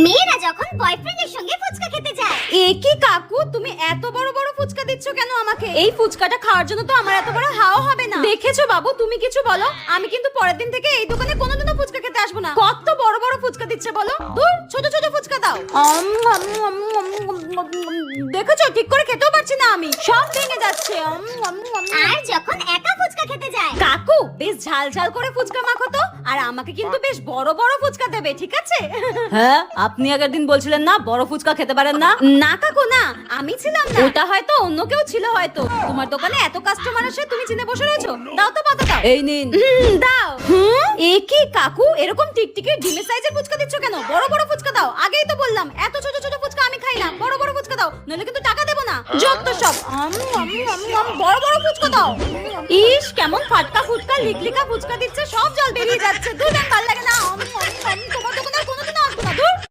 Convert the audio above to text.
মেয়েরা যখন বয়ফ্রেন্ডের সঙ্গে ফুচকা খেতে যায়। এ কি কাকু, তুমি এত বড় বড় ফুচকা দিচ্ছ কেন আমাকে? এই ফুচকাটা খাওয়ার জন্য তো আমার এত বড় হাওয়া হবে না। দেখেছো বাবু, তুমি কিছু বলো, আমি কিন্তু পরের দিন থেকে এই দোকানে কোনোদিনও ফুচকা খেতে আসবো না। কত বড় বড় ফুচকা দিচ্ছে বলো, দূর ছোট ছোট ফুচকা দাও। দেখেছো, ঠিক করে খেতেও পারছি না আমি, সব ভেঙে যাচ্ছে। আর যখন একা ফুচকা খেতে যায়। কাকু, বেশ ঝাল ঝাল করে ফুচকা মাখো তো, আর আমাকে কিন্তু বেশ বড় বড় ফুচকা দেবে, ঠিক আছে? হ্যাঁ, আপনি আগের দিন বলছিলেন না বড় ফুচকা খেতে পারেন না। না কাকু না, আমি ছিলাম না, ওটা হয়তো অন্য কেউ ছিল। হয়তো তোমার দোকানে এত কাস্টমার আসে, তুমি চিনে বসে রয়েছো। দাও তো পাতা দাও। এই নিন। দাও। এ কি কাকু, এরকম টিকটিকি ডিমের সাইজের ফুচকা দিচ্ছ কেন? বড় বড় ফুচকা দাও। আগেই তো বললাম এত ছোট ছোট ফুচকা আমি খাই না, বড় বড় ফুচকা দাও, নইলে কিন্তু টাকা দেবো না। যত সব বড় বড় ফুচকা দাও। ইস, কেমন ফাটকা ফুটকা লিকলিকা ফুচকা দিচ্ছে, সব জল বেরিয়ে যাচ্ছে। দুধ ভালো লাগে না।